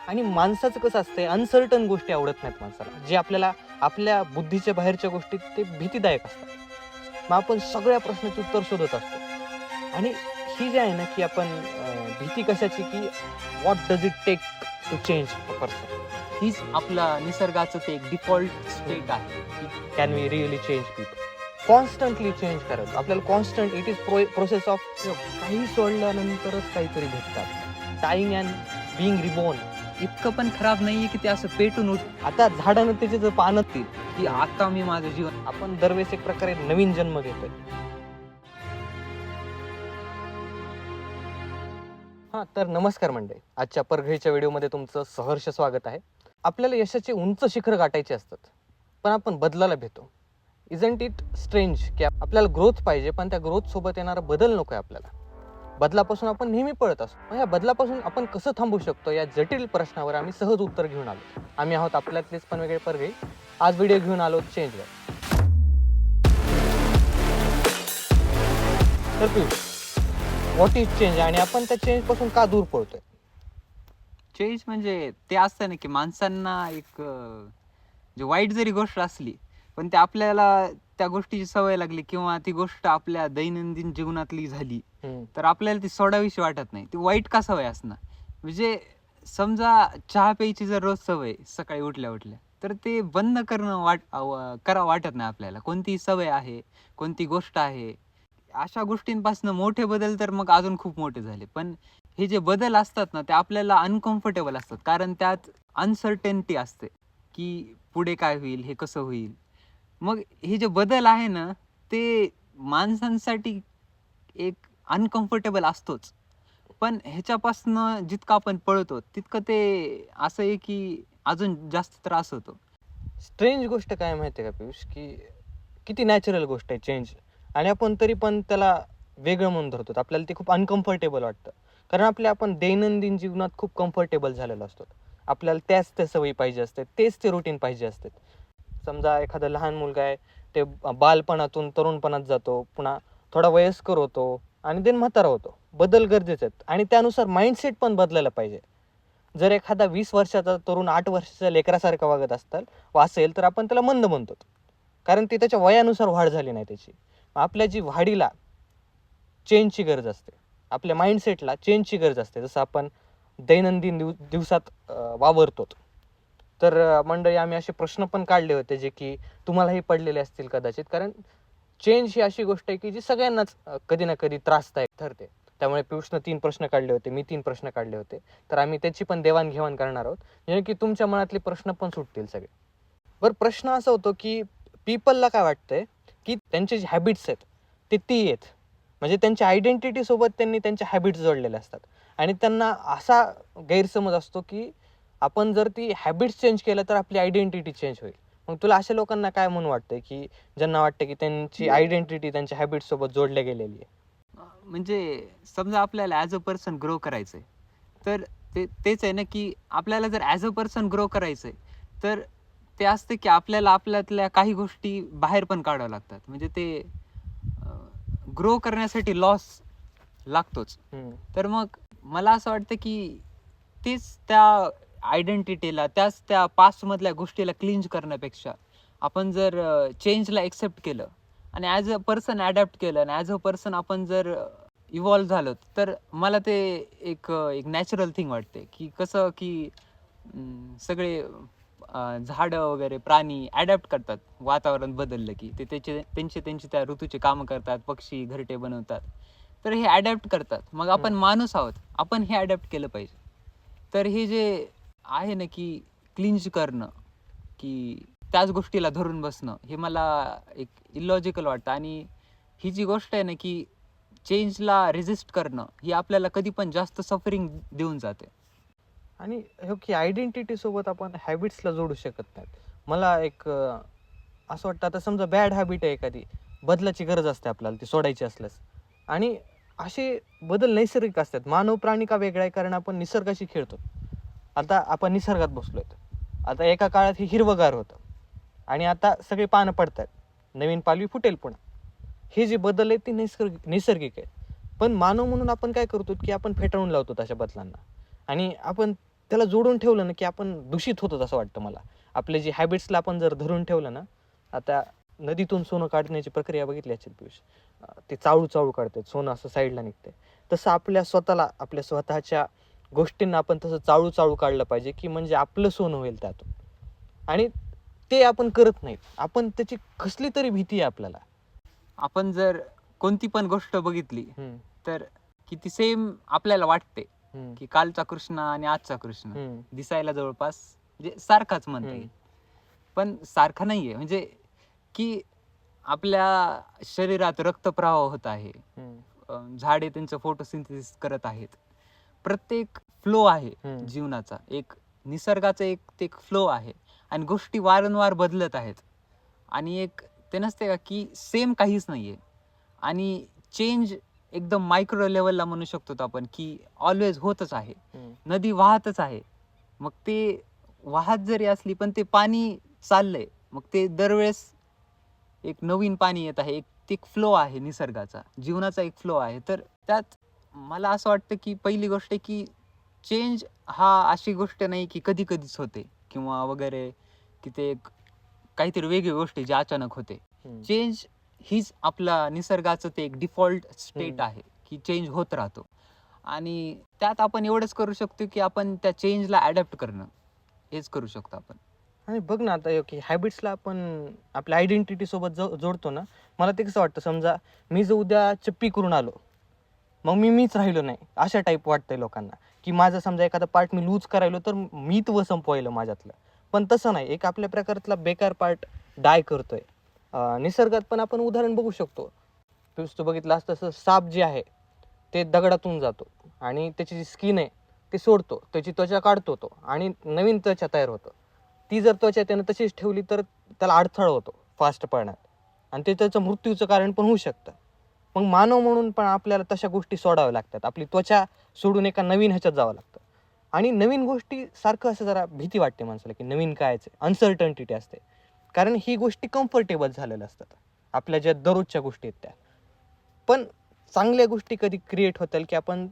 आणि माणसाचं कसं असतंय, अनसर्टन गोष्टी आवडत नाहीत माणसाला. जे आपल्याला आपल्या बुद्धीच्या बाहेरच्या गोष्टी ते भीतीदायक असतात. मग आपण सगळ्या प्रश्नाची उत्तर शोधत असतो. आणि ही जी आहे ना, की आपण भीती कशाची, की what does it take to change a person. हीच आपला निसर्गाचं ते एक डिफॉल्ट स्टेट आहे की can we really change people. Constantly change करायचं आपल्याला. Constant it is process of काही सोडल्यानंतरच काहीतरी भेटतात. Dying and being reborn. इतकं पण खराब नाहीये की ते असं पेटून उठ आता झाडानं त्याचे जर पानं तील, की आता मी माझं जीवन आपण दरवेळेस एक प्रकारे नवीन जन्म घेतोय. हा तर नमस्कार मंडळी, आजच्या परघडीच्या व्हिडिओमध्ये तुमचं सहर्ष स्वागत आहे. आपल्याला यशाचे उंच शिखर गाठायचे असतात, पण आपण बदलाला भेटतो. इजंट इट स्ट्रेंज की आपल्याला ग्रोथ पाहिजे, पण त्या ग्रोथ सोबत येणारा बदल नको आहे आपल्याला. बदलापासून आपण नेहमी पळत असतो. मग या बदलापासून आपण कसं थांबू शकतो, या जटिल प्रश्नावर आम्ही सहज उत्तर घेऊन आलो. आम्ही आहोत आपल्यातलेच पण वेगळे परघडी. आज व्हिडिओ घेऊन आलो चेंजवर. तर पियुष, व्हॉट इज चेंज आणि आपण त्या चेंज पासून का दूर पळतोय? चेंज म्हणजे ते असतं ना की माणसांना एक जे वाईट जरी गोष्ट असली पण ते आपल्याला त्या गोष्टीची सवय लागली किंवा ती गोष्ट आपल्या दैनंदिन जीवनातली झाली तर आपल्याला ती सोडावीशी वाटत नाही. ती वाईट का सवय असणार? म्हणजे समजा चहा प्यायची जर रोज सवय सकाळी उठल्या उठल्या तर ते बंद करणं करा वाटत नाही आपल्याला. कोणती सवय आहे, कोणती गोष्ट आहे, अशा गोष्टींपासून मोठे बदल तर मग अजून खूप मोठे झाले. पण हे जे बदल असतात ना ते आपल्याला अनकम्फर्टेबल असतात, कारण त्यात अनसर्टेनिटी असते की पुढे काय होईल, हे कसं होईल. मग हे जे बदल आहे ना ते माणसांसाठी एक अनकम्फर्टेबल असतोच, पण ह्याच्यापासनं जितकं आपण पळतो तितकं ते असं आहे की अजून जास्त त्रास होतो. स्ट्रेंज गोष्ट काय माहिती आहे का पियुष, की किती नॅचरल गोष्ट आहे चेंज, आणि आपण तरी पण त्याला वेगळं म्हणून धरतो. आपल्याला ते खूप अनकम्फर्टेबल वाटतं, कारण आपण दैनंदिन जीवनात खूप कम्फर्टेबल झालेलो असतो. आपल्याला त्याच त्या सवयी पाहिजे असते, तेच ते रुटीन पाहिजे असते. समजा एखादा लहान मुलगा आहे, ते बालपणातून तरुणपणात जातो, पुन्हा थोडा वयस्कर होतो आणि देन म्हातारा होतो. बदल गरजेचे आहेत आणि त्यानुसार माइंडसेट पण बदलायला पाहिजे. जर एखादा 20 वर्षाचा तरुण 8 वर्षाच्या लेकरासारखा वागत असेल तर आपण त्याला मंद म्हणतो, कारण ती त्याच्या वयानुसार वाढ झाली नाही त्याची. आपल्या जी वाढीला चेंजची गरज असते, आपल्या माइंडसेटला चेंजची गरज असते, जसं आपण दैनंदिन दिवसात वावरतो. तर मंडळी, आम्ही असे प्रश्न पण काढले होते जे की तुम्हालाही पडलेले असतील कदाचित, कारण चेंज ही अशी गोष्ट आहे की जी सगळ्यांनाच कधी ना कधी त्रासदायक ठरते. त्यामुळे पियुषनं 3 प्रश्न काढले होते, मी 3 प्रश्न काढले होते. तर आम्ही त्याची पण देवाणघेवाण करणार आहोत, म्हणजे की तुमच्या मनातले प्रश्न पण सुटतील सगळे. बरं, प्रश्न असा होतो की पीपलला काय वाटतंय की त्यांचे जे हॅबिट्स आहेत ते ती आहेत, म्हणजे त्यांच्या आयडेंटिटी सोबत त्यांनी त्यांच्या हॅबिट्स जोडलेले असतात. आणि त्यांना असा गैरसमज असतो की आपण जर ती हॅबिट्स चेंज केलं तर आपली आयडेंटिटी चेंज होईल. मग तुला अशा लोकांना काय म्हणून वाटतंय की ज्यांना वाटतं की त्यांची आयडेंटिटी त्यांच्या हॅबिट्स सोबत जोडल्या गेलेली आहे? म्हणजे समजा आपल्याला ॲज अ पर्सन ग्रो करायचंय तर तेच आहे ना की आपल्याला जर ॲज अ पर्सन ग्रो करायचंय तर ते असतं की आपल्याला आपल्यातल्या काही गोष्टी बाहेर पण काढाव्या लागतात. म्हणजे ते ग्रो करण्यासाठी लॉस लागतोच. तर मग मला असं वाटतं की तेच त्या आयडेंटिटीला, त्याच त्या पास्टमधल्या गोष्टीला क्लिंज करण्यापेक्षा आपण जर चेंजला एक्सेप्ट केलं आणि ॲज अ पर्सन ॲडॅप्ट केलं आणि ॲज अ पर्सन आपण जर इव्हॉल्व झालो तर मला ते एक एक नॅचरल थिंग वाटते की कसं की सगळे झाडं वगैरे प्राणी ॲडॅप्ट करतात. वातावरण बदललं की ते त्यांचे त्या ऋतूचे कामं करतात, पक्षी घरटे बनवतात. तर हे ॲडॅप्ट करतात. मग आपण माणूस आहोत, आपण हे ॲडॅप्ट केलं पाहिजे. तर हे जे आहे ना की क्लिंज करणं, की त्याच गोष्टीला धरून बसणं, हे मला एक इलॉजिकल वाटतं. आणि ही जी गोष्ट आहे ना की चेंजला रेजिस्ट करणं, ही आपल्याला कधी पण जास्त सफरिंग देऊन जाते. आणि हो की आयडेंटिटी सोबत आपण हॅबिट्सला जोडू शकत नाहीत. मला एक असं वाटतं, आता समजा बॅड हॅबिट आहे एखादी, बदलाची गरज असते आपल्याला ती सोडायची असल्यास. आणि असे बदल नैसर्गिक असतात. मानव प्राणी का वेगळा आहे, कारण आपण निसर्गाशी खेळतो. आता आपण निसर्गात बसलोय, आता एका काळात हे हिरवगार होतं आणि आता सगळे पानं पडतात, नवीन पालवी फुटेल पुन्हा. हे जे बदल आहेत ते नैसर्गिक आहेत. पण मानव म्हणून आपण काय करतो की आपण फेटाळून लावतो तशा बदलांना, आणि आपण त्याला जोडून ठेवलं ना की आपण दूषित होतो असं वाटतं मला. आपले जे हॅबिट्सला आपण जर धरून ठेवलं ना, आता नदीतून सोनं काढण्याची प्रक्रिया बघितली असेल पियुष. ते चाळू चाळू काढतात सोनं, असं साईडला निघते. तसं आपल्या स्वतःला, आपल्या स्वतःच्या गोष्टींना आपण तसं चाळू चाळू काढलं पाहिजे, की म्हणजे आपलं सोनं होईल त्यातून. आणि ते आपण करत नाहीत. आपण त्याची कसली तरी भीती आहे आपल्याला. आपण जर कोणती पण गोष्ट बघितली हम्म, तर की ती सेम आपल्याला वाटते हम्म, की कालचा कृष्ण आणि आजचा कृष्ण हम्म, दिसायला जवळपास म्हणजे सारखाच म्हणता येईल. हम्म, पण सारखा नाहीये, म्हणजे की आपल्या शरीरात रक्तप्रवाह होत आहे, हम्म, झाडे त्यांचं फोटोसिंथेसिस करत आहेत. प्रत्येक फ्लो आहे हम्म, जीवनाचा, एक निसर्गाचा एक फ्लो आहे आणि गोष्टी वारंवार बदलत आहेत. आणि एक ते नसते का की सेम काहीच नाहीये. आणि चेंज एकदम मायक्रो लेवलला म्हणू शकतो आपण की ऑलवेज होतच आहे. हम्म, नदी वाहतच आहे. मग ते वाहत जरी असली पण ते पाणी चाललंय, मग ते दरवेळेस एक नवीन पाणी येत आहे. एक फ्लो आहे निसर्गाचा, जीवनाचा एक फ्लो आहे. तर त्यात मला असं वाटतं की पहिली गोष्ट की चेंज हा अशी गोष्ट नाही की कधी कधीच होते किंवा वगैरे, की ते एक काहीतरी वेगळी गोष्ट आहे जी अचानक होते. हम्म. चेंज हीच आपला निसर्गाचं ते एक डिफॉल्ट स्टेट हम्म. आहे की चेंज होत राहतो. आणि त्यात आपण एवढंच करू शकतो की आपण त्या चेंजला अडॅप्ट करणं, हेच करू शकतो आपण. आणि बघ ना आता की हॅबिट्सला आपण आपल्या आयडेंटिटी सोबत जोडतो ना. मला ते कसं वाटतं, समजा मी जर उद्या चप्पी करून आलो, मग मीच राहिलो नाही, अशा टाईप वाटतंय लोकांना. की माझं समजा एखादा पार्ट मी लूज करायलो तर मीच संपवायलं माझ्यातलं. पण तसं नाही, एक आपल्या प्रकारातला बेकार पार्ट डाय करतोय. निसर्गात पण आपण उदाहरण बघू शकतो. तू बघितलं असतं तसं साप जे आहे ते दगडातून जातो आणि त्याची जी स्किन आहे ते सोडतो, त्याची त्वचा काढतो तो आणि नवीन त्वचा तयार होतो. ती जर त्वचा त्यानं तशीच ठेवली तर त्याला अडथळा होतो फास्ट पळण्यात आणि ते त्याचं मृत्यूचं कारण पण होऊ शकतं. मग मानव म्हणून पण आपल्याला तशा गोष्टी सोडाव्या लागतात. आपली त्वचा सोडून एका नवीन ह्याच्यात जावं लागतं. आणि नवीन गोष्टी सारखं असं जरा भीती वाटते माणसाला, की नवीन कायच आहे, अनसर्टनिटी असते. कारण ही गोष्टी कम्फर्टेबल झालेल्या असतात आपल्या ज्या दररोजच्या गोष्टी आहेत त्या. पण चांगल्या गोष्टी कधी क्रिएट होतील की आपण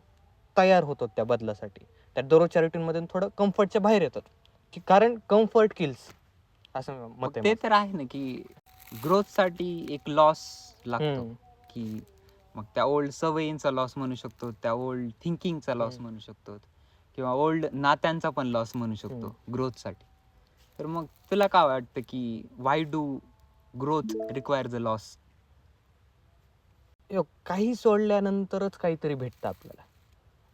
तयार होतो त्या बदलासाठी. त्या दररोजच्या रुटीनमधून थोडं कम्फर्टच्या बाहेर येतात, की कारण कम्फर्ट किल्स, असं मग मत आहे ते माझं. तर आहे ना की ग्रोथसाठी एक लॉस लागतो. हम्म, की मग त्या ओल्ड सवयींचा लॉस म्हणू शकतो, त्या ओल्ड थिंकिंगचा लॉस हम्म, म्हणू शकतो, किंवा ओल्ड नात्यांचा पण लॉस म्हणू हम्म. शकतो ग्रोथसाठी. तर मग तुला काय वाटतं की why do growth require the loss? काही सोडल्यानंतरच काहीतरी भेटतं आपल्याला.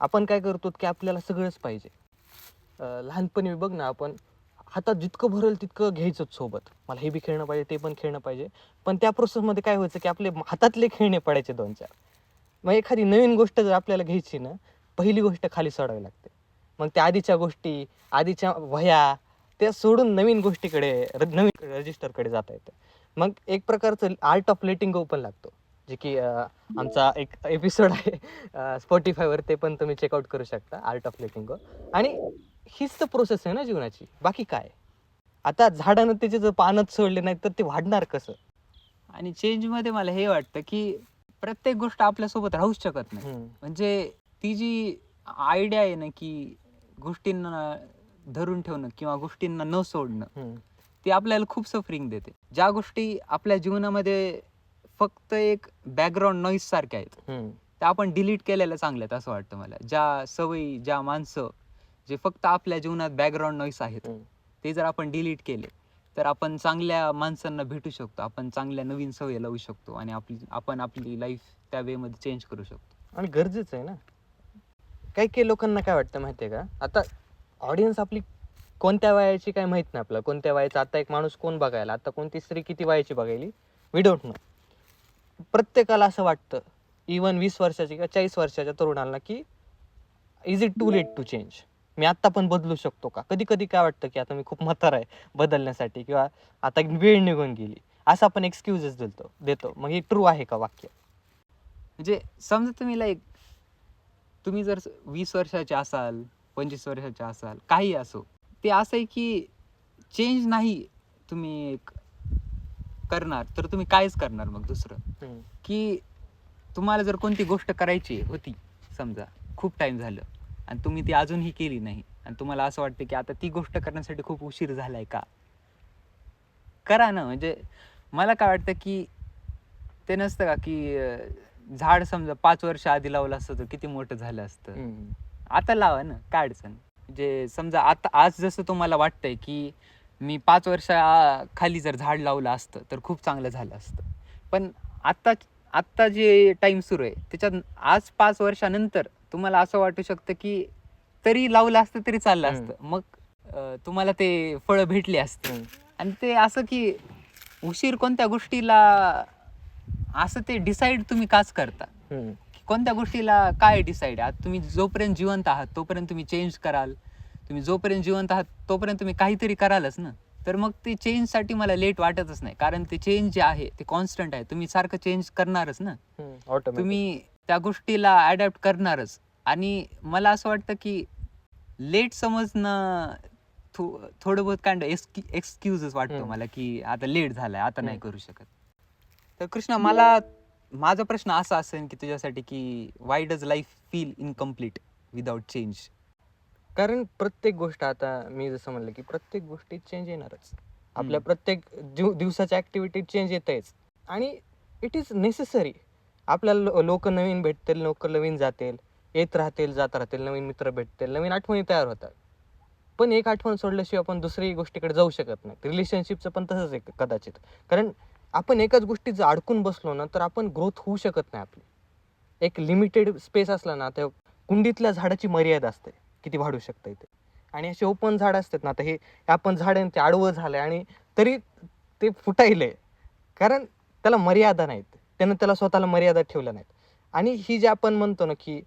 आपण काय करतो की आपल्याला सगळंच पाहिजे. लहानपणी बघ ना, आपण हातात जितकं भरेल तितकं घ्यायचंच सोबत. मला हे बी खेळणं पाहिजे, ते पण खेळणं पाहिजे. पण त्या प्रोसेसमध्ये काय व्हायचं की आपले हातातले खेळणे पडायचे 2-4. मग एखादी नवीन गोष्ट जर आपल्याला घ्यायची ना, पहिली गोष्ट खाली सोडावी लागते. मग त्या आधीच्या गोष्टी, आधीच्या वह्या, त्या सोडून नवीन गोष्टीकडे, नवीन रजिस्टरकडे जाता येतं. मग एक प्रकारचं आर्ट ऑफ लेटिंग गो पण लागतो. जे की आमचा एक एपिसोड आहे Spotifyवर, ते पण तुम्ही चेकआउट करू शकता, आर्ट ऑफ लेटिंग गो. आणि हीच तर प्रोसेस आहे ना जीवनाची, बाकी काय. आता झाडानं त्याचे जर पानच सोडले नाहीत तर ते वाढणार कसं? आणि चेंजमध्ये मला हे वाटतं की प्रत्येक गोष्ट आपल्यासोबत राहूच शकत नाही. हम्म, म्हणजे ती जी आयडिया आहे ना की गोष्टींना धरून ठेवणं किंवा गोष्टींना न सोडणं, हम्म, ती आपल्याला खूप सफरिंग देते. ज्या गोष्टी आपल्या जीवनामध्ये फक्त एक बॅकग्राऊंड नॉईज सारख्या आहेत, हम्म, त्या आपण डिलीट केलेल्या चांगल्या आहेत असं वाटतं मला. ज्या सवयी, ज्या माणसं जे फक्त आपल्या जीवनात बॅकग्राऊंड नॉईज आहेत, हम्म. ते जर आपण डिलीट केले तर आपण चांगल्या माणसांना भेटू शकतो, आपण चांगल्या नवीन सवयी लावू शकतो आणि आपण आपली लाईफ त्या वेमध्ये चेंज करू शकतो. आणि गरजेचं आहे ना. काही काही लोकांना काय वाटतं माहिती आहे का, आता ऑडियन्स आपली कोणत्या वयाची काय माहित नाही आपल्याला, कोणत्या वयाचा आता एक माणूस कोण बघायला, आता कोणती स्त्री किती वयाची बघायली, वी डोंट नो. प्रत्येकाला असं वाटतं, इवन 20 वर्षाची किंवा 40 वर्षाच्या तरुणाला, की is it too late to change? मी आत्ता पण बदलू शकतो का? कधी कधी काय वाटतं की आता मी खूप म्हातारा आहे बदलण्यासाठी, किंवा आता वेळ निघून गेली, असं आपण एक्सक्युजेस देतो. मग हे ट्रू आहे का वाक्य? म्हणजे समजा तुम्ही जर 20 वर्षाचे असाल, 25 वर्षाचे असाल, काही असो, ते असं आहे की चेंज नाही तुम्ही एक करणार तर तुम्ही कायच करणार मग दुसरं. हम्म, की तुम्हाला जर कोणती गोष्ट करायची होती, समजा खूप टाइम झालं आणि तुम्ही ती अजूनही केली नाही, आणि तुम्हाला असं वाटतं की आता ती गोष्ट करण्यासाठी खूप उशीर झालाय का, करा ना. म्हणजे मला काय वाटतं की ते नसतं का की झाड समजा 5 वर्ष आधी लावलं असतं तर किती मोठं झालं असतं. हम्म. आता लावा ना, काय अडचण. म्हणजे समजा आता आज जसं तुम्हाला वाटतंय की मी 5 वर्षा खाली जर झाड लावलं असतं तर खूप चांगलं झालं असतं. पण आत्ता आत्ता जे टाइम सुरू आहे त्याच्यात आज 5 वर्षानंतर तुम्हाला असं वाटू शकतं की तरी लावलं असतं तरी चाललं हम्म. असतं. मग तुम्हाला ते फळं भेटली असती. हम्म. आणि ते असं की उशीर कोणत्या गोष्टीला असं ते डिसाईड तुम्ही काच करता. हम्म. की कोणत्या गोष्टीला काय डिसाईड आहे. आता तुम्ही जोपर्यंत जिवंत आहात तोपर्यंत तुम्ही चेंज कराल. तुम्ही जोपर्यंत जिवंत आहात तोपर्यंत तुम्ही काहीतरी करालच ना. तर मग ते चेंजसाठी मला लेट वाटतच नाही. कारण ते चेंज जे आहे ते कॉन्स्टंट आहे. तुम्ही सारखं चेंज करणारच ना. ऑटोमॅटिक. तुम्ही त्या गोष्टीला अडॅप्ट करणारच. आणि मला असं वाटतं की लेट समजणं थोडं बहुत काइंड एक्सक्यूजच वाटतो हम्म. मला की आता लेट झालाय, आता नाही हम्म. करू शकत. तर कृष्णा, मला माझा प्रश्न असा असेल की तुझ्यासाठी की Y does life feel incomplete without change? कारण प्रत्येक गोष्ट, आता मी जसं म्हणलं की प्रत्येक गोष्टीत चेंज येणारच. आपल्या हम्म. प्रत्येक दिवसाच्या ऍक्टिव्हिटीत चेंज येतेच. आणि इट इज नेसेसरी. आपल्याला लोक नवीन भेटतील, लोक नवीन जातील, येत राहतील, जात राहतील, नवीन मित्र भेटतील, नवीन आठवणी तयार होतात. पण एक आठवण सोडल्याशिवाय आपण दुसरी गोष्टीकडे जाऊ शकत नाही. रिलेशनशिपचं पण तसंच आहे कदाचित. कारण आपण एकाच गोष्टीत जर अडकून बसलो ना तर आपण ग्रोथ होऊ शकत नाही आपली. एक लिमिटेड स्पेस असला ना, त्या कुंडीतल्या झाडाची मर्यादा असते किती वाढू शकतं इथे. आणि असे ओपन झाड असतात ना, आता हे आपण झाड आहे ते आडवं झालंय आणि तरी ते फुटायलंय. कारण त्याला मर्यादा नाहीत. त्यानं त्याला स्वतःला मर्यादा ठेवल्या नाहीत. आणि ही जे आपण म्हणतो ना की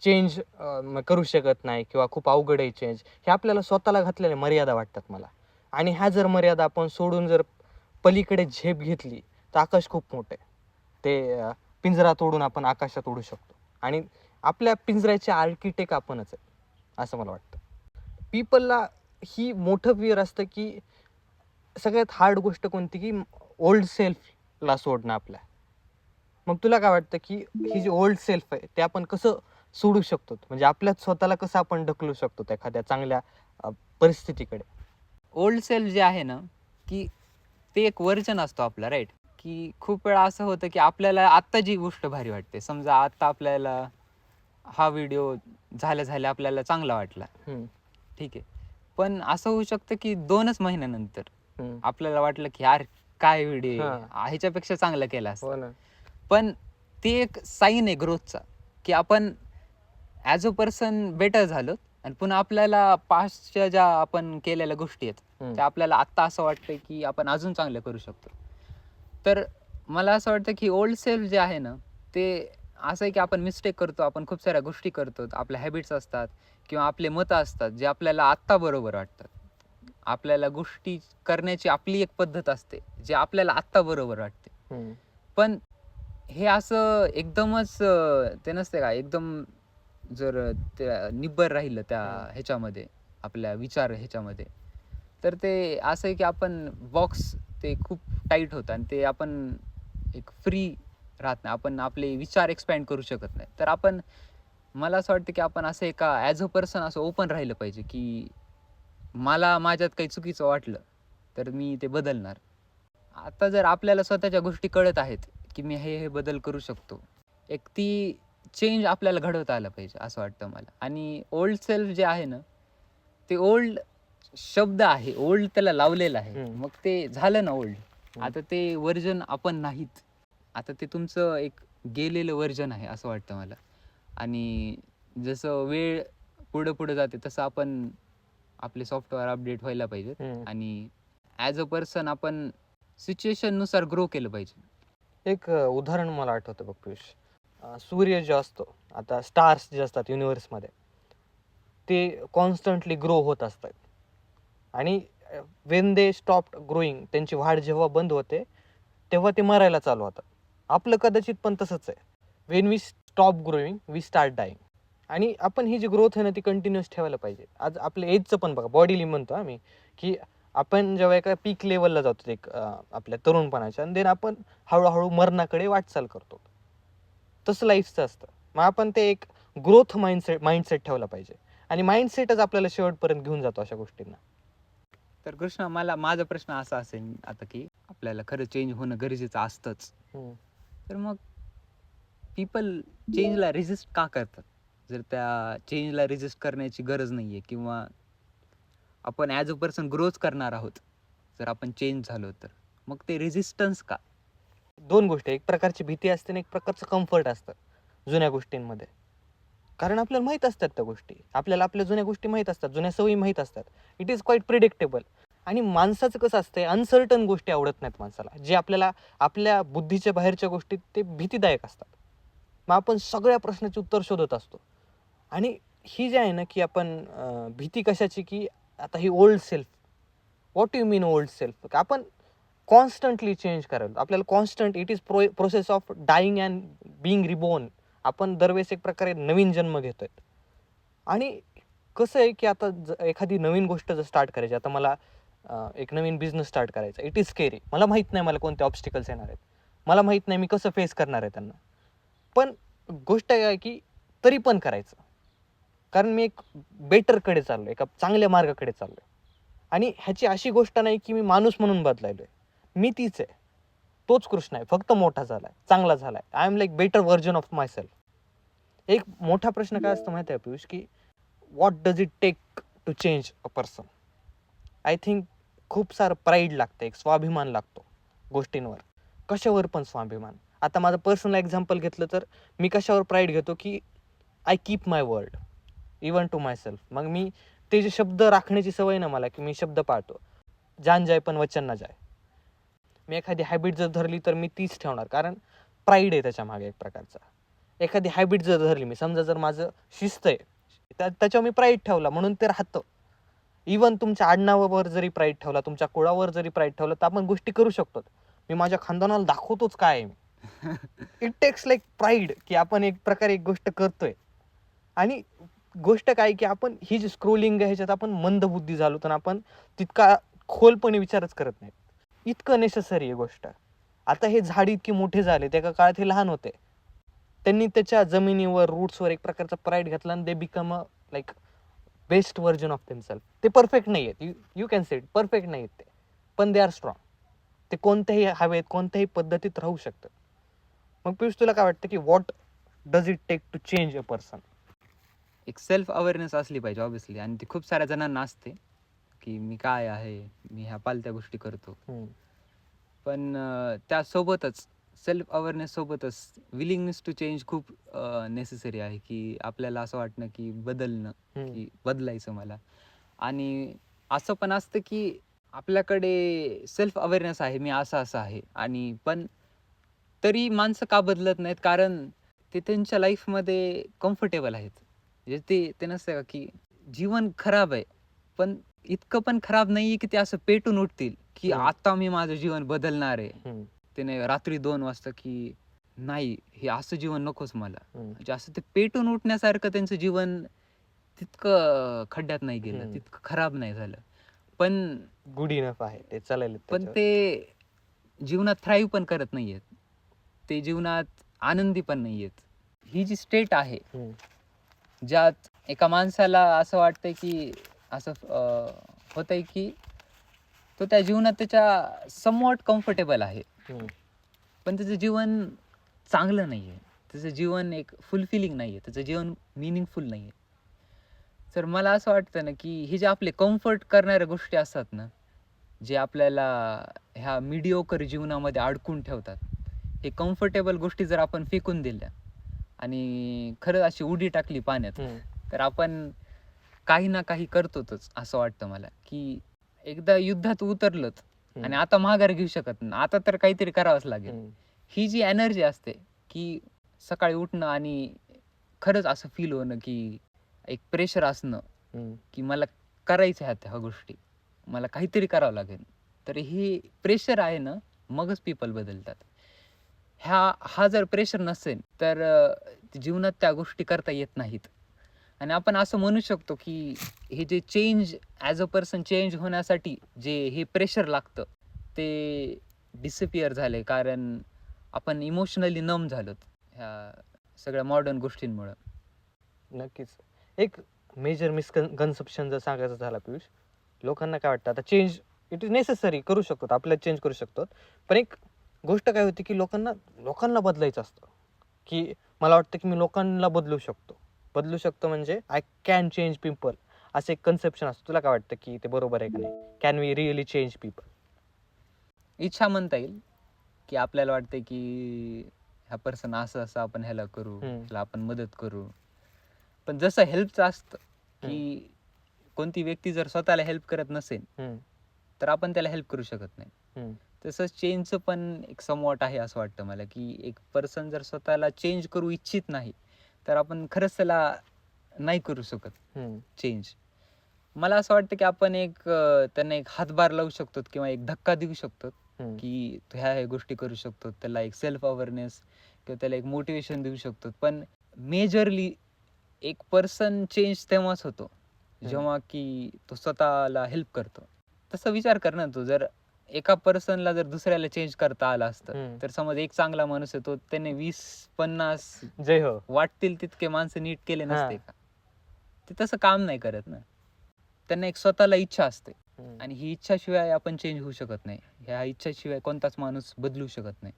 चेंज करू शकत नाही किंवा खूप अवघड आहे चेंज, हे आपल्याला स्वतःला घातलेल्या मर्यादा वाटतात मला. आणि ह्या जर मर्यादा आपण सोडून जर पलीकडे झेप घेतली तर आकाश खूप मोठं आहे. ते पिंजरा तोडून आपण आकाशात उडू शकतो. आणि आपल्या पिंजऱ्याचे आर्किटेक्ट आपणच आहे असं मला वाटतं. पीपलला ही मोठं फिअर असतं की सगळ्यात हार्ड गोष्ट कोणती, की ओल्ड सेल्फला सोडणं आपल्या. मग तुला काय वाटतं की ही जी ओल्ड सेल्फ आहे ते आपण कसं सोडू शकतो, म्हणजे आपल्यात स्वतःला कसं आपण ढकलू शकतो त्या एखाद्या चांगल्या परिस्थितीकडे? ओल्ड सेल्फ जे आहे ना, की ते एक व्हर्जन असतो आपला, राईट? की खूप वेळा असं होतं की आपल्याला आत्ता जी गोष्ट भारी वाटते, समजा आत्ता आपल्याला हा व्हिडिओ झाल्या झाल्या आपल्याला चांगला वाटला, हम्म. ठीक आहे. पण असं होऊ शकतं की 2च महिन्यानंतर हम्म. आपल्याला वाटलं की यार काय व्हिडिओ हा. ह्याच्यापेक्षा चांगला केला असता. हो ना. पण ते एक साईन आहे ग्रोथचा, की आपण ॲज अ पर्सन बेटर झालो आणि पुन्हा आपल्याला पास्टच्या ज्या आपण केलेल्या गोष्टी आहेत त्या आपल्याला आत्ता असं वाटतं की आपण अजून चांगलं करू शकतो. तर मला असं वाटतं की ओल्ड सेल्फ जे आहे ना, ते असं आहे की आपण मिस्टेक करतो, आपण खूप साऱ्या गोष्टी करतो, आपल्या हॅबिट्स असतात किंवा आपले मतं असतात जे आपल्याला आत्ता बरोबर वाटतात. आपल्याला गोष्टी करण्याची आपली एक पद्धत असते जे आपल्याला आत्ता बरोबर वाटते. हम्म. पण हे असं एकदमच ते नसते का, एकदम जर ते निब्बर राहिलं त्या ह्याच्यामध्ये, आपल्या विचार ह्याच्यामध्ये, तर ते असं आहे की आपण बॉक्स ते खूप टाईट होतं आणि ते आपण एक फ्री राहत नाही. आपण आपले विचार एक्सपॅन्ड करू शकत नाही. तर आपण, मला असं वाटतं की आपण असं एका ॲज अ पर्सन असं ओपन राहिलं पाहिजे की मला माझ्यात काही चुकीचं वाटलं तर मी ते बदलणार. आता जर आपल्याला स्वतःच्या गोष्टी कळत आहेत की मी हे बदल करू शकतो, एक ती चेंज आपल्याला घडवता आलं पाहिजे असं वाटतं मला. आणि ओल्ड सेल्फ जे आहे ना, ते ओल्ड शब्द आहे, ओल्ड त्याला लावलेलं आहे. मग ते झालं ना ओल्ड. आता ते व्हर्जन आपण नाहीत. आता ते तुमचं एक गेलेलं व्हर्जन आहे असं वाटतं मला. आणि जसं वेळ पुढं पुढं जाते तसं आपण आपले सॉफ्टवेअर अपडेट व्हायला पाहिजेत. आणि ॲज अ पर्सन आपण सिच्युएशननुसार ग्रो केलं पाहिजे. एक उदाहरण मला आठवतं बघ पियुष. सूर्य जो असतो, आता स्टार्स जे असतात युनिव्हर्समध्ये, ते कॉन्स्टंटली ग्रो होत असतात. आणि वेन दे स्टॉप ग्रोईंग, त्यांची वाढ जेव्हा बंद होते तेव्हा ते मरायला चालू होतात. आपलं कदाचित पण तसंच आहे. When we stop growing we start dying. आणि आपण ही जी ग्रोथ आहे ना ती कंटिन्युअस ठेवायला पाहिजे. आज आपल्या एजचं पण बघा, बॉडीली म्हणतो आम्ही की आपण जेव्हा एका पीक लेवलला जातो एक आपल्या तरुणपणाच्या, आणि देन आपण हळूहळू मरणाकडे वाटचाल करतो. तसं लाईफचं असतं. मग आपण ते एक ग्रोथ माइंडसेट ठेवला पाहिजे. आणि माइंडसेटच आपल्याला शेवटपर्यंत घेऊन जातो अशा गोष्टींना. तर कृष्णा, माझा प्रश्न असा असेल आता की आपल्याला खरं चेंज होणं गरजेचं असतंच. हम्म. तर मग पीपल चेंजला रेजिस्ट का करतात? जर त्या चेंजला रेजिस्ट करण्याची गरज नाहीये किंवा आपण ॲज अ पर्सन ग्रोच करणार आहोत, जर आपण चेंज झालो तर मग ते रेजिस्टन्स का? दोन गोष्टी, एक प्रकारची भीती असते आणि एक प्रकारचं कम्फर्ट असतं जुन्या गोष्टींमध्ये. कारण आपल्याला माहीत असतात त्या गोष्टी, आपल्याला आपल्या जुन्या गोष्टी माहीत असतात, जुन्या सवयी माहीत असतात. It is quite predictable. आणि माणसाचं कसं असतंय, अनसर्टन गोष्टी आवडत नाहीत माणसाला. जे आपल्याला आपल्या बुद्धीच्या बाहेरच्या गोष्टी ते भीतीदायक असतात. मग आपण सगळ्या प्रश्नाचे उत्तर शोधत असतो. आणि ही जी आहे ना की आपण भीती कशाची, की आता ही old self, what you mean old self? आपण कॉन्स्टंटली चेंज करायला, आपल्याला constant, it is process of dying and being reborn. आपण दरवेळेस एक प्रकारे नवीन जन्म घेतोय. आणि कसं आहे की आता एखादी नवीन गोष्ट जर स्टार्ट करायची, आता मला एक नवीन बिझनेस स्टार्ट करायचा, इट इज स्केरी. मला माहीत नाही मला कोणते ऑब्स्टिकल्स येणार आहेत, मला माहीत नाही मी कसं फेस करणार आहे त्यांना. पण गोष्ट काय आहे की तरी पण करायचं, कारण मी एक बेटरकडे चाललोय, एका चांगल्या मार्गाकडे चाललोय. आणि ह्याची अशी गोष्ट नाही की मी माणूस म्हणून बदलायलोय, मी तीच आहे, तोच कृष्ण आहे, फक्त मोठा झालाय, चांगला झालाय. I am like better version of myself. एक मोठा प्रश्न काय असतो माहिती आहे पियुष, की what does it take to change a person? I think खूप सारं प्राईड लागतं, एक स्वाभिमान लागतो गोष्टींवर, कशावर पण स्वाभिमान. आता माझं पर्सनल एक्झाम्पल घेतलं तर मी कशावर प्राईड घेतो, की I keep my word even to myself. मग मी ते जे शब्द राखण्याची सवय ना मला, की मी शब्द पाळतो, जान जाय पण वचन ना जाय. मी एखादी हॅबिट जर धरली तर मी तीच ठेवणार, कारण प्राईड आहे त्याच्या मागे एक प्रकारचा. एखादी हॅबिट जर धरली मी, समजा जर माझं शिस्त आहे, त्याच्यावर मी प्राईड ठेवला म्हणून ते राहतं. इवन तुमच्या आडनावावर जरी प्राईड ठेवला, तुमच्या कुळावर जरी प्राईड ठेवला, तर आपण गोष्टी करू शकतो. मी माझ्या खानदानाला दाखवतोच काय आहे मी. इट टेक्स लाईक प्राईड, की आपण एक प्रकारे एक गोष्ट करतोय. आणि गोष्ट काय की आपण ही जी स्क्रोलिंग ह्याच्यात आपण मंदबुद्धी झालो, तर आपण तितका खोलपणे विचारच करत नाही. इतकं नेसेसरी आहे गोष्ट. आता हे झाड इतके मोठे झाले, त्या काळात हे लहान होते, त्यांनी त्याच्या जमिनीवर, रूट्सवर एक प्रकारचा प्राईड घेतला आणि they become a like best version of themself. ते परफेक्ट नाही आहेत, you can say it, perfect नाही आहेत ते, पण दे आर स्ट्रॉंग. ते कोणत्याही हवेत, कोणत्याही पद्धतीत राहू शकतात. मग पियुष, तुला काय वाटतं की what does it take to change a person? एक सेल्फ अवेअरनेस असली पाहिजे ऑब्व्हियसली, आणि ती खूप साऱ्या जणांना असते की मी काय आहे, मी ह्या पालत्या गोष्टी करतो. पण त्यासोबतच सेल्फ अवेअरनेस सोबतच विलिंगनेस टू चेंज खूप नेसेसरी आहे, की आपल्याला असं वाटणं की बदलणं, की बदलायचं मला. आणि असं पण असतं की आपल्याकडे सेल्फ अवेअरनेस आहे, मी असं असं आहे, आणि पण तरी माणसं का बदलत नाहीत? कारण ते त्यांच्या लाईफमध्ये कम्फर्टेबल आहेत. म्हणजे ते नसतं का की जीवन खराब आहे, पण इतकं पण खराब नाहीये की ते असं पेटून उठतील की आता मी माझं जीवन बदलणार आहे. ते नाही रात्री 2 वाजता की नाही, हे असं जीवन नकोच मला. म्हणजे असं ते पेटून उठण्यासारखं त्यांचं जीवन तितकं खड्ड्यात नाही गेलं, तितकं खराब नाही झालं. पण गुड इनफ आहे ते, चालेल. पण ते जीवनात थ्राईव्ह पण करत नाहीयेत. ते जीवनात आनंदी पण नाहीयेत. ही जी स्टेट आहे, ज्यात एका माणसाला असं वाटतंय की असं होतंय की तो त्या जीवनात त्याच्या समवॉट कम्फर्टेबल आहे, पण त्याचं जीवन चांगलं नाहीये. त्याचं जीवन एक फुलफिलिंग नाहीये, त्याचं जीवन मिनिंगफुल नाहीये. तर मला असं वाटतं ना की हे जे आपले कम्फर्ट करणाऱ्या गोष्टी असतात ना, जे आपल्याला ह्या मीडिओकर जीवनामध्ये अडकून ठेवतात, हे कम्फर्टेबल गोष्टी जर आपण फेकून दिल्या आणि खरं अशी उडी टाकली पाण्यात, तर आपण काही ना काही करतोच. असं वाटतं मला की एकदा युद्धात उतरलोत आणि आता माघार घेऊ शकत नाही, आता तर काहीतरी करावंच लागेल. ही जी एनर्जी असते की सकाळी उठणं आणि खरंच असं फील होणं की एक प्रेशर असणं की मला करायचं ह्या गोष्टी, मला काहीतरी करावं लागेल, तर हे प्रेशर आहे ना, मगच पीपल बदलतात. हा जर प्रेशर नसेल तर जीवनात त्या गोष्टी करता येत नाहीत. आणि आपण असं म्हणू शकतो की हे जे change, as a person change होण्यासाठी जे हे प्रेशर लागतं, ते डिसअपिअर झाले, कारण आपण इमोशनली नम झालोत ह्या सगळ्या मॉडर्न गोष्टींमुळं. नक्कीच. एक मेजर मिसकन्सेप्शन जर सांगायचं झाला पियुष, लोकांना काय वाटतं आता चेंज इट इज नेसेसरी, करू शकतो आपल्याला, चेंज करू शकतो. पण एक गोष्ट काय होती की लोकांना बदलायचं असतं, की मला वाटतं की मी लोकांना बदलू शकतो म्हणजे आय कॅन चेंज पीपल, असं एक कन्सेप्शन असतं. तुला काय वाटतं की ते बरोबर आहे का नाही? Can we really change people? इच्छा म्हणता येईल, की आपल्याला वाटते की ह्या पर्सन असं असं आपण ह्याला करू, ह्याला आपण मदत करू. पण जसं हेल्पचं असतं की कोणती व्यक्ती जर स्वतःला हेल्प करत नसेल तर आपण त्याला हेल्प करू शकत नाही. तसंच चेंजचं पण एक समवॉट आहे असं वाटतं मला, की एक पर्सन जर स्वतःला चेंज करू इच्छित नाही तर आपण खरंच त्याला नाही करू शकत चेंज. मला असं वाटतं की आपण त्यांना एक हातभार लावू शकतो किंवा एक धक्का देऊ शकतो की तू ह्या गोष्टी करू शकतो. त्याला एक सेल्फ अवेअरनेस किंवा त्याला एक मोटिवेशन देऊ शकतो. पण मेजरली एक पर्सन चेंज तेव्हाच होतो जेव्हा की तो स्वतःला हेल्प करतो. तसा विचार कर ना तू, जर एका पर्सनला जर दुसऱ्याला चेंज करता आलं असतं तर समज एक चांगला माणूस आहे, तो त्याने 20-50 जय हो वाटतील तितके माणसं नीट केले नसते का? ते तसं काम नाही करत ना. त्यांना एक स्वतःला इच्छा असते आणि ही इच्छाशिवाय आपण चेंज होऊ शकत नाही. ह्या इच्छाशिवाय कोणताच माणूस बदलू शकत नाही.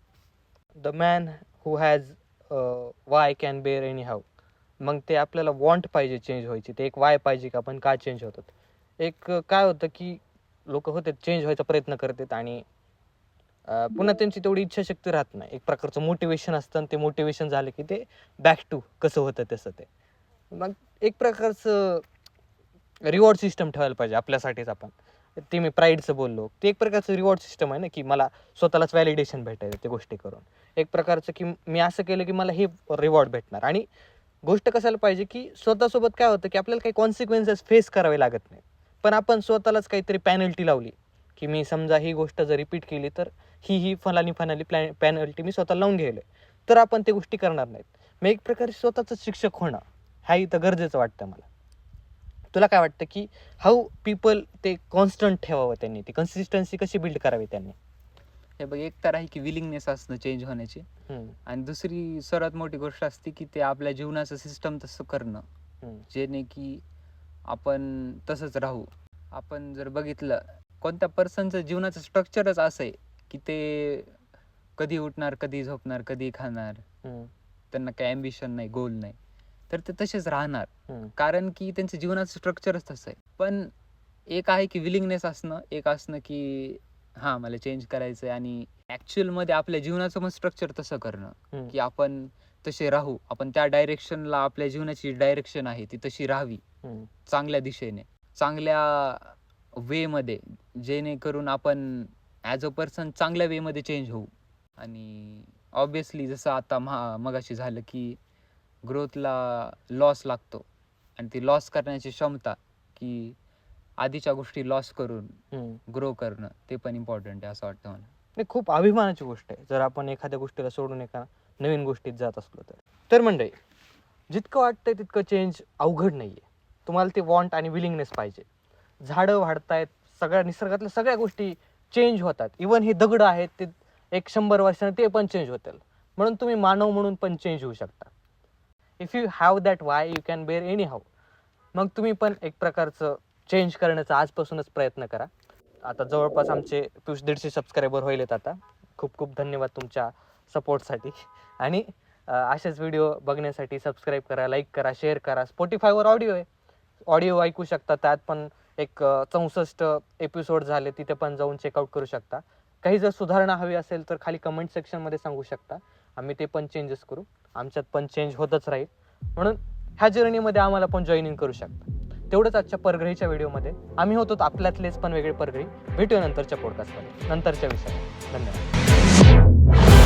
The man who has why can bear any how. मग ते आपल्याला वॉन्ट पाहिजे चेंज व्हायची, ते एक वाय पाहिजे का आपण का चेंज होतात. एक काय होतं की लोक होते चेंज व्हायचा प्रयत्न करतात आणि पुन्हा त्यांची तेवढी इच्छाशक्ती राहत नाही. एक प्रकारचं मोटिवेशन असतं आणि ते मोटिवेशन झालं की ते बॅक टू कसं होतं तसं ते. मग एक प्रकारचं रिवॉर्ड सिस्टम ठेवायला पाहिजे आपल्यासाठीच. आपण ते मी प्राईडचं बोललो, ते एक प्रकारचं रिवॉर्ड सिस्टम आहे ना, की मला स्वतःलाच व्हॅलिडेशन भेटायचं ते गोष्टी करून. एक प्रकारचं की मी असं केलं की मला हे रिवॉर्ड भेटणार. आणि गोष्ट कशाला पाहिजे की स्वतःसोबत काय होतं की आपल्याला काही कॉन्सिक्वेन्सेस फेस करावे लागत नाही, पण आपण स्वतःलाच काहीतरी पॅनल्टी लावली की मी समजा ही गोष्ट जर रिपीट केली तर ही फलानी पॅनल्टी मी स्वतःला लावून घ्यायला, तर आपण ते गोष्टी करणार नाहीत. मग एक प्रकारे स्वतःचं शिक्षक होणं हा इथं गरजेचं वाटतं मला. तुला काय वाटतं की हाऊ पीपल ते कॉन्स्टंट ठेवावं, त्यांनी ती कन्सिस्टन्सी कशी बिल्ड करावी त्यांनी? हे बघ, एक तर आहे की विलिंगनेस असणं चेंज होण्याची, आणि दुसरी सर्वात मोठी गोष्ट असते की ते आपल्या जीवनाचं सिस्टम तसं करणं जेणे की आपण तसंच राहू. आपण जर बघितलं कोणत्या पर्सनचं जीवनाचं स्ट्रक्चरच असं आहे की ते कधी उठणार, कधी झोपणार, कधी खाणार, त्यांना काही ॲम्बिशन नाही, गोल नाही, तर ते तसेच राहणार. कारण की त्यांचं जीवनाचं स्ट्रक्चरच तसं आहे. पण एक आहे की विलिंगनेस असणं, एक असणं की हां मला चेंज करायचं आहे, आणि ॲक्च्युअलमध्ये आपल्या जीवनाचं पण स्ट्रक्चर तसं करणं की आपण तसे राहू, आपण त्या डायरेक्शनला, आपल्या जीवनाची डायरेक्शन आहे ती तशी राहावी, चांगल्या दिशेने, चांगल्या वेमध्ये, जेणेकरून आपण ॲज अ पर्सन चांगल्या वेमध्ये चेंज होऊ. आणि ऑब्विसली जसं आता मगाशी झालं की ग्रोथला लॉस लागतो, आणि ती लॉस करण्याची क्षमता की आधीच्या गोष्टी लॉस करून ग्रो करणं, ते पण इम्पॉर्टंट आहे असं वाटतं मला. नाही, खूप अभिमानाची गोष्ट आहे जर आपण एखाद्या गोष्टीला सोडून एका नवीन गोष्टीत जात असलो तर मंडळी, जितकं वाटतंय तितकं चेंज अवघड नाहीये. तुम्हाला ते वॉन्ट आणि विलिंगनेस पाहिजे. झाडं वाढतायत, सगळ्या निसर्गातल्या सगळ्या गोष्टी चेंज होतात. इवन हे दगड आहेत ते 100 वर्षांनी ते पण चेंज होतील. म्हणून तुम्ही मानव म्हणून पण चेंज होऊ शकता. If you have that why you can bear any how. मग तुम्ही पण एक प्रकारचं चेंज करण्याचा आजपासूनच प्रयत्न करा. आता जवळपास आमचे 150 सबस्क्रायबर होईलेत आता. खूप खूप धन्यवाद तुमच्या सपोर्टसाठी. आणि असेच व्हिडिओ बघण्यासाठी सबस्क्राईब करा, लाईक करा, शेअर करा. स्पॉटिफायवर ऑडिओ आहे, ऑडिओ ऐकू शकता. त्यात पण एक 64 एपिसोड झाले, तिथे पण जाऊन चेकआउट करू शकता. काही जर सुधारणा हवी असेल तर खाली कमेंट सेक्शनमध्ये सांगू शकता, आम्ही ते पण चेंजेस करू. आमच्यात पण चेंज होतच राहील, म्हणून ह्या जर्नीमध्ये आम्हाला पण जॉईनिंग करू शकता. तेवढंच आजच्या परग्रहीच्या व्हिडिओमध्ये. आम्ही होतो आपल्यातलेच पण वेगळे परग्रही. भेटूया नंतरच्या पॉडकास्टमध्ये, नंतरच्या विषयात. धन्यवाद.